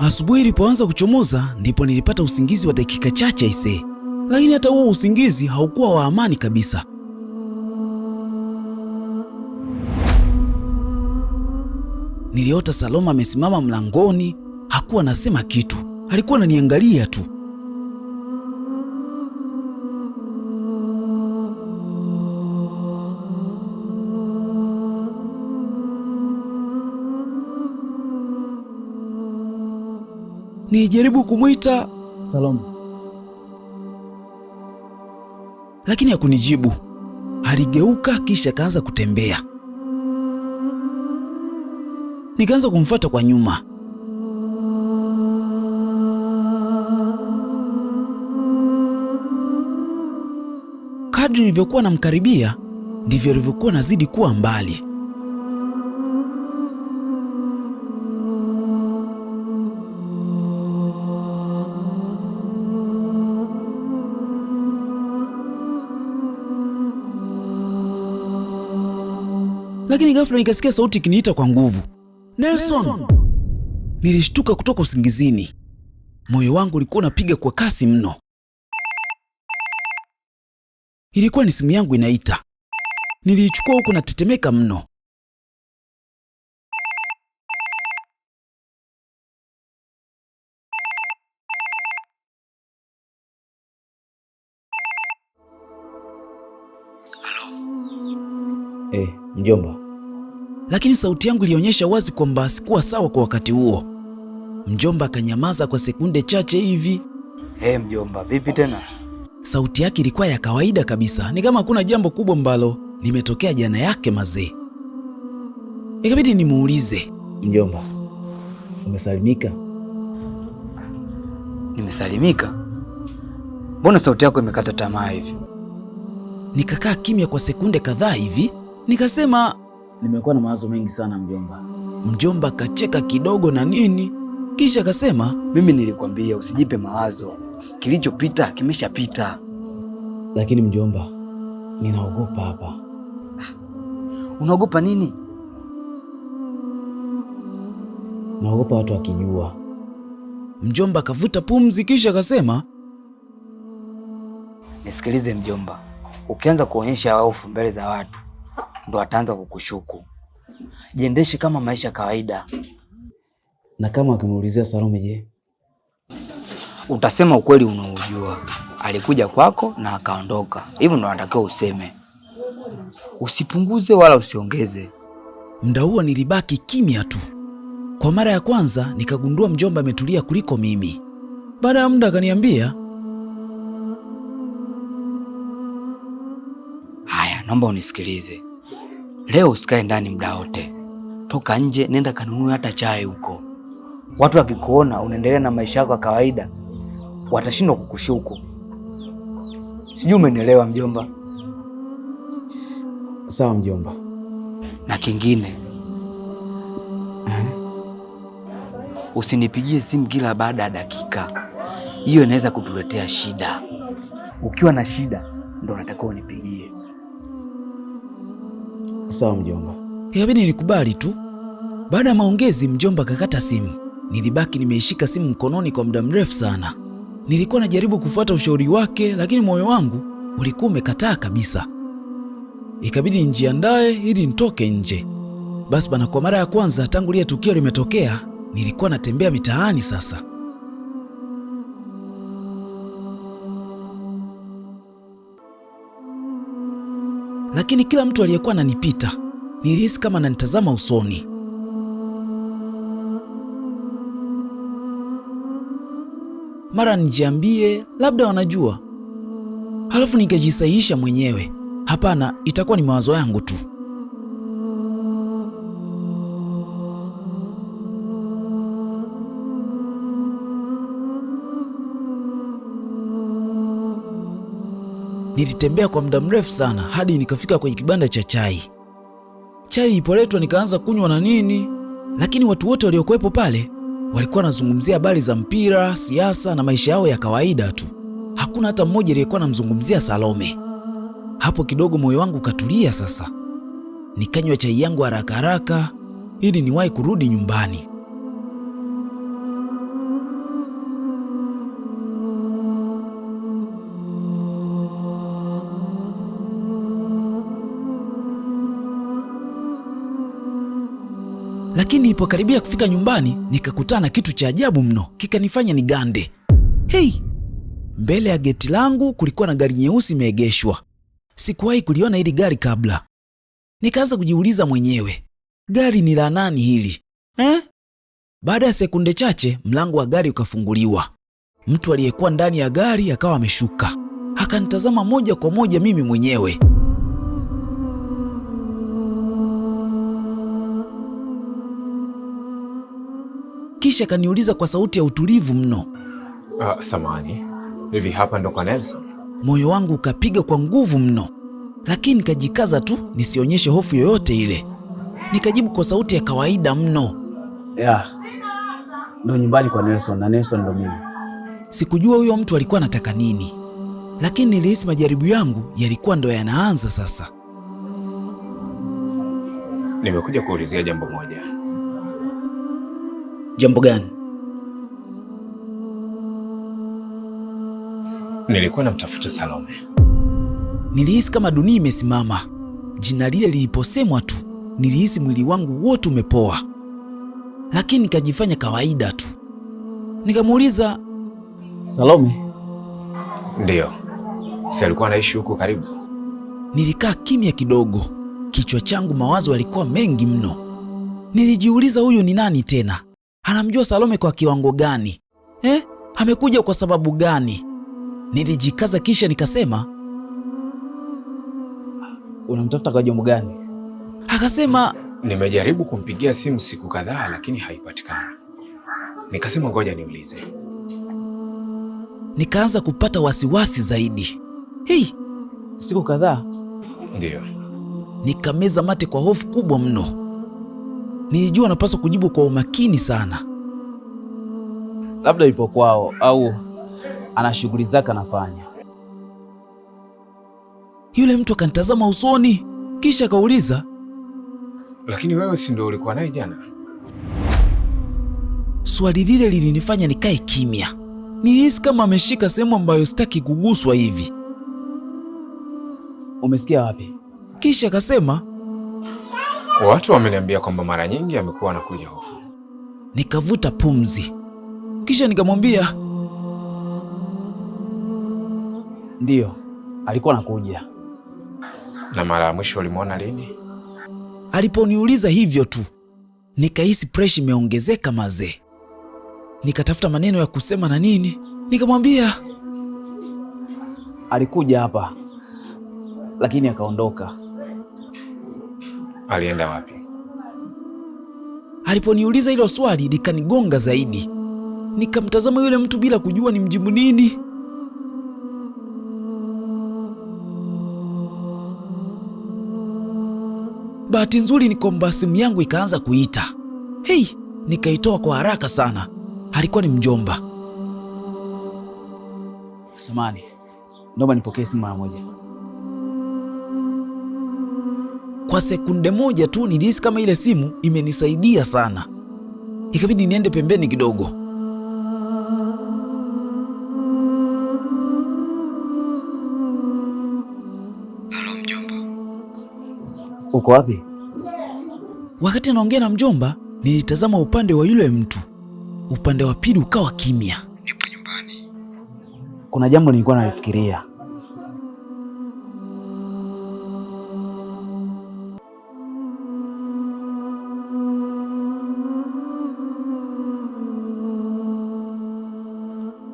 Asubuhi ilipoanza kuchomoza ndipo nilipata usingizi wa dakika chache aisee, lakini hata huo usingizi haukuwa wa amani kabisa. Niliota Salome amesimama mlangoni, hakuwa anasema kitu, alikuwa ananiangalia tu. Nilijaribu kumwita Salome, lakini hakunijibu. Aligeuka kisha akaanza kutembea. Nikaanza kumfuata kwa nyuma. Kadri nilivyokuwa namkaribia, ndivyo alivyokuwa nazidi kuwa mbali. Lakini ghafla nikasikia sauti ikiniita kwa nguvu, Nelson! Nilishtuka kutoka usingizini. Moyo wangu ulikuwa unapiga kwa kasi mno. Ilikuwa ni simu yangu inaita. Niliichukua huku natetemeka mno. Mjomba. Lakini sauti yangu ilionyesha wazi kwamba sikuwa sawa kwa wakati huo. Mjomba akanyamaza kwa sekunde chache hivi. Mjomba, vipi tena? Sauti yake ilikuwa ya kawaida kabisa, ni kama hakuna jambo kubwa ambalo limetokea jana yake mazee. Ikabidi nimuulize, mjomba, umesalimika? Nimesalimika? Mbona sauti yako imekata tamaa hivi? Nikakaa kimya kwa sekunde kadhaa hivi, nikasema nimekuwa na mawazo mengi sana mjomba. Mjomba akacheka kidogo na nini, kisha akasema, mimi nilikwambia usijipe mawazo, kilichopita kimeshapita. Lakini mjomba, ninaogopa hapa. Unaogopa nini? Naogopa watu wakijua. Mjomba akavuta pumzi kisha akasema, nisikilize mjomba, ukianza kuonyesha hofu mbele za watu ndo ataanza kukushuku. Jiendeshe kama maisha kawaida. Na kama akimuulizia Salome je? Utasema ukweli unaojua. Alikuja kwako na akaondoka. Hivyo ndo unatakiwa useme. Usipunguze wala usiongeze. Muda huo nilibaki kimya tu. Kwa mara ya kwanza nikagundua mjomba ametulia kuliko mimi. Baada ya muda akaniambia, haya, naomba unisikilize. Leo usikae ndani muda wote. Toka nje, nenda kanunue hata chai huko. Watu wakikuona unaendelea na maisha yako ya kawaida, watashindwa kukushuku. Sijui umenielewa mjomba? Sawa mjomba. Na kingine, usinipigie simu kila baada ya dakika. Hiyo inaweza kutuletea shida. Ukiwa na shida ndo unatakiwa unipigie. Sawa mjomba. Ikabidi nilikubali tu. Baada ya maongezi mjomba kakata simu. Nilibaki nimeishika simu mkononi kwa muda mrefu sana. Nilikuwa najaribu kufuata ushauri wake, lakini moyo wangu ulikuwa umekataa kabisa. Ikabidi nijiandae ili nitoke nje. Basi bana, kwa mara ya kwanza tangu lile tukio limetokea, nilikuwa natembea mitaani sasa. Lakini kila mtu aliyekuwa ananipita, nilihisi kama ananitazama usoni. Mara nijiambie labda wanajua. Halafu nikajisahihisha mwenyewe, hapana, itakuwa ni mawazo yangu tu. Nilitembea kwa muda mrefu sana hadi nikafika kwenye kibanda cha chai. Chai ilipoletwa nikaanza kunywa na nini, lakini watu wote waliokuwepo pale walikuwa wanazungumzia habari za mpira, siasa na maisha yao ya kawaida tu. Hakuna hata mmoja aliyekuwa anamzungumzia Salome. Hapo kidogo moyo wangu katulia sasa. Nikanywa chai yangu haraka haraka ili niwahi kurudi nyumbani. lakini nilipokaribia kufika nyumbani nikakutana na kitu cha ajabu mno, kikanifanya nigande. Hey! Mbele ya geti langu kulikuwa na gari nyeusi imeegeshwa. Sikuwahi kuliona hili gari kabla. Nikaanza kujiuliza mwenyewe, gari ni la nani hili? Baada ya sekunde chache mlango wa gari ukafunguliwa. Mtu aliyekuwa ndani ya gari akawa ameshuka. Akanitazama moja kwa moja mimi mwenyewe. Kisha kaniuliza kwa sauti ya utulivu mno, Samahani, hivi hapa ndo kwa Nelson? Moyo wangu ukapiga kwa nguvu mno, lakini nikajikaza tu nisionyeshe hofu yoyote ile. Nikajibu kwa sauti ya kawaida mno, ndo nyumbani kwa Nelson na Nelson ndo mimi. Sikujua huyo mtu alikuwa anataka nini, lakini nilihisi majaribu yangu yalikuwa ndo yanaanza sasa. Nimekuja kuulizia jambo moja. Jambo gani? Nilikuwa namtafuta Salome. Nilihisi kama dunia imesimama. Jina lile liliposemwa tu, nilihisi mwili wangu wote umepoa. Lakini nikajifanya kawaida tu. Nikamuuliza, Salome? Ndiyo. Si alikuwa anaishi huko karibu? Nilikaa kimya kidogo. Kichwa changu mawazo yalikuwa mengi mno. Nilijiuliza, huyu ni nani tena? Anamjua Salome kwa kiwango gani? Amekuja kwa sababu gani? Nilijikaza kisha nikasema, unamtafuta kwa jambo gani? Akasema, nimejaribu kumpigia simu siku kadhaa lakini haipatikani. Nikasema ngoja niulize. Nikaanza kupata wasiwasi zaidi. Siku kadhaa? Ndiyo. Nikameza mate kwa hofu kubwa mno. Nilijua napaswa kujibu kwa umakini sana. Labda yupo kwao au ana shughuli zake anafanya. Yule mtu akanitazama usoni kisha akauliza, lakini wewe si ndio ulikuwa naye jana? Swali lile lilinifanya nikae kimya. Nilihisi kama ameshika sehemu ambayo sitaki kuguswa hivi. Umesikia wapi? Kisha akasema, watu wameniambia kwamba mara nyingi amekuwa anakuja huko. Nikavuta pumzi. Kisha nikamwambia, ndiyo, alikuwa anakuja. Na mara ya mwisho ulimuona lini? Aliponiuliza hivyo tu, nikahisi pressure imeongezeka mazee. Nikatafuta maneno ya kusema na nini. Nikamwambia, alikuja hapa lakini akaondoka. Alienda wapi? Aliponiuliza hilo swali likanigonga zaidi. Nikamtazama yule mtu bila kujua ni mjibu nini. Bahati nzuri ni kwamba simu yangu ikaanza kuita. Nikaitoa kwa haraka sana. Alikuwa ni mjomba. Samahani, naomba nipokee simu mara moja. Kwa sekunde moja tu nilihisi kama ile simu imenisaidia sana. Ikabidi niende pembeni kidogo. Halo mjomba. Uko wapi? Wakati naongea na mjomba, nilitazama upande wa yule mtu. Upande wa pili ukawa kimya. Nipo nyumbani. Kuna jambo nilikuwa nalifikiria.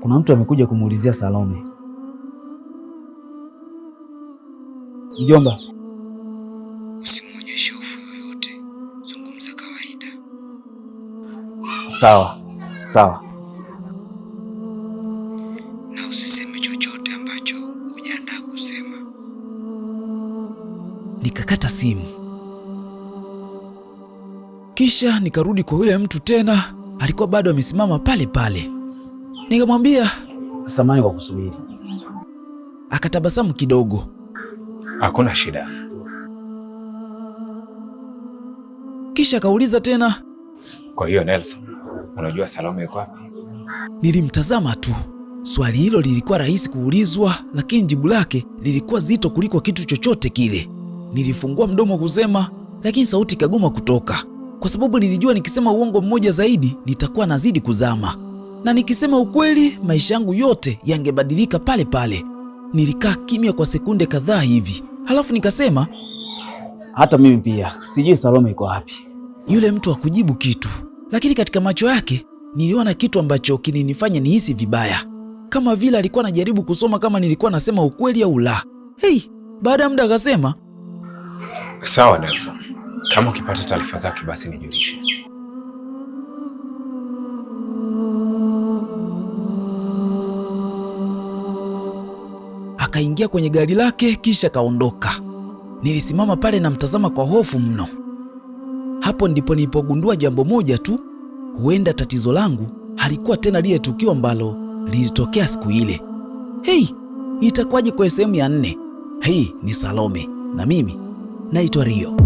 Kuna mtu amekuja kumuulizia Salome. Mjomba, usimuonyeshe hofu yoyote. Zungumza kawaida. Sawa. Na usiseme chochote ambacho hujaandaa kusema. Nikakata simu. Kisha nikarudi kwa yule mtu tena. Alikuwa bado amesimama pale pale. Nikamwambia, samahani kwa kusubiri. Akatabasamu kidogo. Hakuna shida. Kisha akauliza tena, kwa hiyo Nelson, unajua Salome yuko wapi? Nilimtazama tu. Swali hilo lilikuwa rahisi kuulizwa, lakini jibu lake lilikuwa zito kuliko kitu chochote kile. Nilifungua mdomo kusema, lakini sauti ikagoma kutoka. kwa sababu nilijua nikisema uongo mmoja zaidi nitakuwa nazidi kuzama, na nikisema ukweli maisha yangu yote yangebadilika pale pale. Nilikaa kimya kwa sekunde kadhaa hivi, halafu nikasema, hata mimi pia sijui Salome iko wapi. Yule mtu hakujibu kitu, lakini katika macho yake niliona kitu ambacho kilinifanya nihisi vibaya, kama vile alikuwa anajaribu kusoma kama nilikuwa nasema ukweli au la. Baada ya muda akasema, sawa Nelson, kama ukipata taarifa zake basi nijulishe. Akaingia kwenye gari lake kisha kaondoka. Nilisimama pale na mtazama kwa hofu mno. Hapo ndipo nilipogundua jambo moja tu, huenda tatizo langu halikuwa tena lile tukio ambalo lilitokea siku ile. Itakuwaje kwa sehemu ya 4? Hii ni Salome na mimi naitwa Rio.